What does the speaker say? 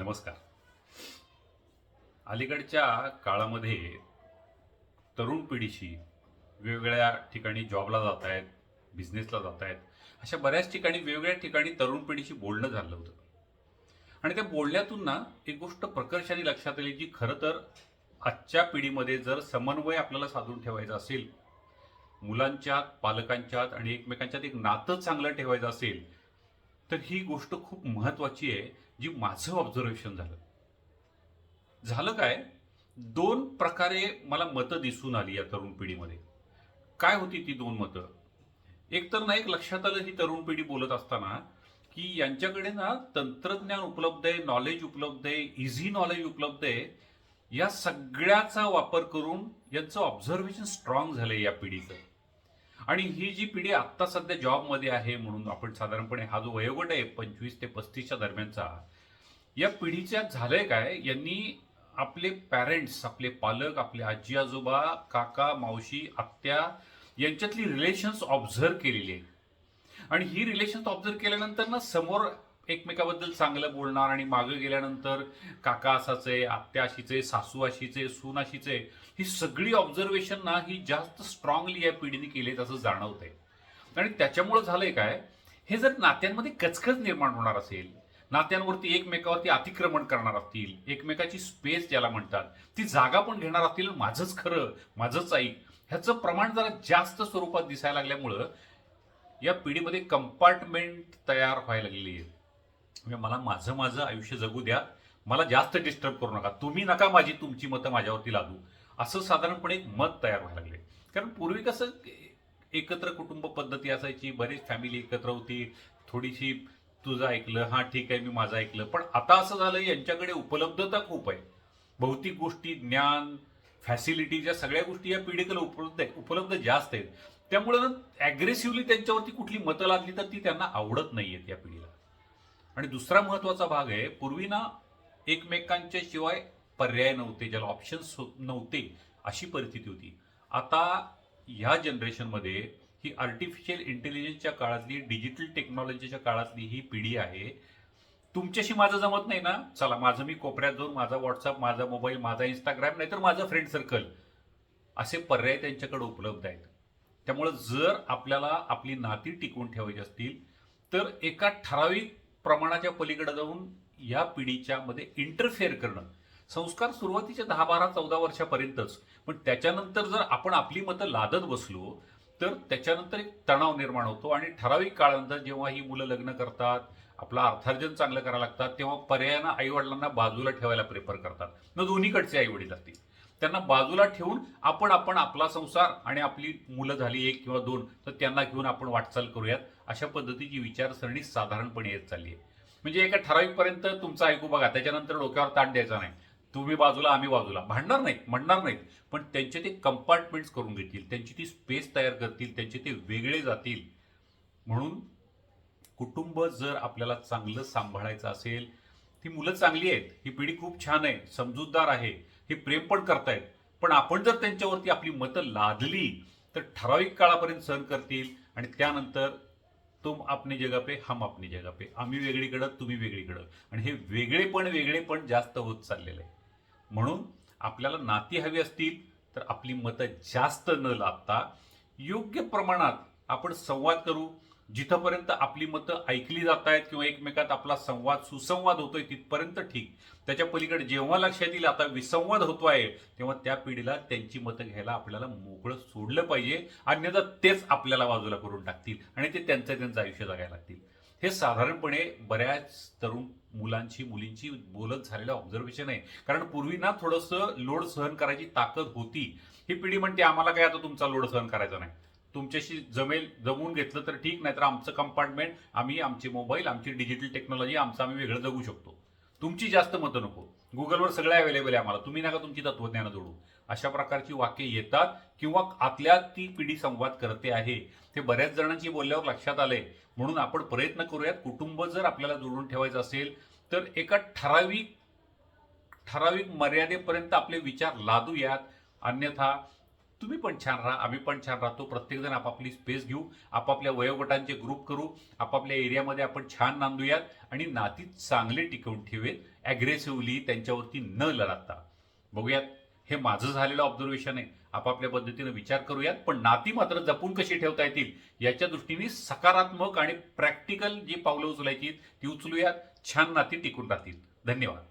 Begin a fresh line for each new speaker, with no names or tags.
नमस्कार. अलीकडच्या काळामध्ये तरुण पिढीशी वेगवेगळ्या ठिकाणी जॉबला जात आहेत, बिझनेसला जात आहेत. अशा बऱ्याच ठिकाणी वेगवेगळ्या ठिकाणी तरुण पिढीशी बोलणं झालं होतं. आणि त्या बोलण्यातून ना एक गोष्ट प्रकर्षाने लक्षात आली, जी खरं तर आजच्या पिढीमध्ये जर समन्वय आपल्याला साधून ठेवायचा असेल, मुलांच्यात, पालकांच्यात आणि एकमेकांच्यात एक नातं चांगलं ठेवायचं असेल, तर ही गोष्ट खूप महत्त्वाची आहे, जी माझं ऑब्झर्वेशन झालं. झालं काय, दोन प्रकारे मला मतं दिसून आली या तरुण पिढीमध्ये. काय होती ती दोन मतं? एक तर ना एक लक्षात आलं, ही तरुण पिढी बोलत असताना, की यांच्याकडे ना तंत्रज्ञान उपलब्ध आहे, नॉलेज उपलब्ध आहे, इझी नॉलेज उपलब्ध आहे. या सगळ्याचा वापर करून यांचं ऑब्झर्वेशन स्ट्रॉंग झालंय या पिढीचं. आणि ही जी पिढी आत्ता सध्या जॉबमध्ये आहे, म्हणून आपण साधारणपणे हा जो वयोगट आहे 25 ते 35च्या दरम्यानचा, या पिढीच्या झालंय काय, यांनी आपले पॅरेंट्स, आपले पालक, आपले आजी आजोबा, काका मावशी, आत्या यांच्यातली रिलेशन्स ऑब्झर्व केलेली आहे. आणि ही रिलेशन्स ऑब्झर्व केल्यानंतर ना समोर एकमेकाबद्दल चांगलं बोलणार, आणि मागे गेल्यानंतर काका असाच आहे, आत्या अशीच आहे, सासू अशीच आहे, सून अशीच आहे. ही सगळी ऑब्झर्वेशन ना ही जास्त स्ट्रॉंगली या पिढीने केली असं जाणवत आहे. आणि त्याच्यामुळे झालंय काय, हे जर नात्यांमध्ये कचकच निर्माण होणार असेल, नात्यांवरती एकमेकावरती अतिक्रमण करणार असतील, एकमेकाची स्पेस ज्याला म्हणतात ती जागा पण घेणार असतील, माझंच खरं, माझंच ऐक, ह्याचं प्रमाण जरा जास्त स्वरूपात दिसायला लागल्यामुळं या पिढीमध्ये कंपार्टमेंट तयार व्हायला लागलेली आहे. म्हणजे मला माझं माझं आयुष्य जगू द्या, मला जास्त डिस्टर्ब करू नका, तुम्ही नका माझी तुमची मतं माझ्यावरती लादू, असं साधारणपणे एक मत तयार व्हायला लागले. कारण पूर्वी कसं एकत्र कुटुंब पद्धती असायची, बरीच फॅमिली एकत्र होती, थोडीशी तुझं ऐकलं, हां ठीक आहे, मी माझं ऐकलं. पण आता असं झालं, यांच्याकडे उपलब्धता खूप आहे, भौतिक गोष्टी, ज्ञान, फॅसिलिटीज, या सगळ्या गोष्टी या पिढीकडे उपलब्ध जास्त आहेत. त्यामुळं ना ॲग्रेसिव्हली त्यांच्यावरती कुठली मतं लादली तर ती त्यांना आवडत नाही आहेत या पिढीला. आणि दुसरा महत्वाचा भाग आहे, पूर्वी ना एकमेकांच्या शिवाय पर्याय नव्हते, ज्याला ऑप्शन्स नव्हते, अशी परिस्थिती होती. आता ह्या जनरेशनमध्ये ही आर्टिफिशियल इंटेलिजन्सच्या काळातली, डिजिटल टेक्नॉलॉजीच्या काळातली ही पिढी आहे. तुमच्याशी माझं जमत नाही ना, चला माझं मी कोपऱ्यात जाऊन माझा व्हॉट्सअप, माझा मोबाईल, माझा इंस्टाग्राम, नाहीतर माझं फ्रेंड सर्कल, असे पर्याय त्यांच्याकडे उपलब्ध आहेत. त्यामुळं जर आपल्याला आपली नाती टिकवून ठेवायची असतील, तर एका ठराविक प्रमाणाच्या पलीकडे जाऊन या पिढीच्या मध्ये इंटरफेअर करणं. संस्कार सुरुवातीच्या 10, 12, 14 वर्षापर्यंतच, पण त्याच्यानंतर जर आपण आपली मतं लादत बसलो तर त्याच्यानंतर एक तणाव निर्माण होतो. आणि ठराविक काळानंतर जेव्हा ही मुलं लग्न करतात, आपलं अर्थार्जन चांगलं करायला लागतात, तेव्हा पर्यायानं आईवडिलांना बाजूला ठेवायला प्रेफर करतात. न दोन्हीकडचे आईवडील असतील, त्यांना बाजूला ठेवून आपण आपण आपला संसार आणि आपली मुलं झाली एक किंवा दोन, तर त्यांना घेऊन आपण वाटचाल करूयात, अशा पद्धतीची विचारसरणी साधारणपणे येत चालली आहे. म्हणजे एका ठराविकपर्यंत तुमचं ऐकू बघा, त्याच्यानंतर डोक्यावर ताण द्यायचा नाही, तुम्ही बाजूला आम्ही बाजूला, भांडणार नाहीत, म्हणणार नाहीत, पण त्यांचे ते कंपार्टमेंट्स करून घेतील, त्यांची ती स्पेस तयार करतील, त्यांचे ते वेगळे जातील. म्हणून कुटुंब जर आपल्याला चांगलं सांभाळायचं असेल, ती मुलं चांगली आहेत, ही पिढी खूप छान आहे, समजूतदार आहे, हे प्रेम पण करतायत, पण आपण जर त्यांच्यावरती आपली मतं लादली तर ठराविक काळापर्यंत सहन करतील. आणि त्यानंतर तुम अपनी जगह पे, हम अपनी जगह पे, आम्ही वेगळीकडं, तुम्ही वेगळीकडं, आणि हे वेगळेपण जास्त होत चाललेलं आहे. म्हणून आपल्याला नाती हवी असतील तर आपली मतं जास्त न लादता योग्य प्रमाणात आपण संवाद करू. जिथपर्यंत आपली मतं ऐकली जात आहेत किंवा एकमेकात आपला संवाद सुसंवाद होतोय तिथपर्यंत ठीक. त्याच्या पलीकडे जेव्हा लक्षात येईल आता विसंवाद होतोय, तेव्हा त्या पिढीला त्यांची मतं घ्यायला आपल्याला मोकळं सोडलं पाहिजे. अन्यथा तेच आपल्याला बाजूला करून टाकतील आणि ते त्यांचं आयुष्य जगायला लागतील. हे साधारणपणे बऱ्याच तरुण मुलांची, मुलींची बोलत झालेलं ऑब्झर्वेशन आहे. कारण पूर्वी ना थोडंसं लोड सहन करायची ताकद होती. ही पिढी म्हणते आम्हाला काय आता तुमचा लोड सहन करायचा नाही, तुमच्याशी जमून घेतलं तर ठीक, नाहीतर आमचं कंपार्टमेंट, आम्ही, आमचे मोबाईल, आमची डिजिटल टेक्नॉलॉजी, आमचं आम्ही वेगळं जगू शकतो, तुमची जास्त मतं नको, गुगलवर सगळं अवेलेबल आहे आम्हाला, तुम्ही नका तुमची तत्वज्ञान जोडू. अशा प्रकारची वाक्य येतात किंवा आतल्या ती पिढी संवाद करते आहे, ते बऱ्याच जणांची बोलल्यावर लक्षात आलंय. म्हणून आपण प्रयत्न करूयात, कुटुंब जर आपल्याला जोडून ठेवायचं असेल तर एका ठराविक मर्यादेपर्यंत आपले विचार लादूयात. अन्यथा तुम्ही पण छान राहा, आम्ही पण छान राहतो. प्रत्येकजण आपापली स्पेस घेऊ, आपापल्या वयोगटांचे ग्रुप करू, आपापल्या एरियामध्ये आपण छान नांदूयात आणि नाती चांगले टिकवून ठेवेत, ॲग्रेसिव्हली त्यांच्यावरती न लढता. बघूयात, हे माझं झालेलं ऑब्झर्वेशन आहे. आपापल्या पद्धतीने विचार करूयात, पण नाती मात्र जपून कशी ठेवता येतील याच्या दृष्टीने सकारात्मक आणि प्रॅक्टिकल जी पावलं उचलायची ती उचलूयात. छान नाती टिकून राहतील. धन्यवाद.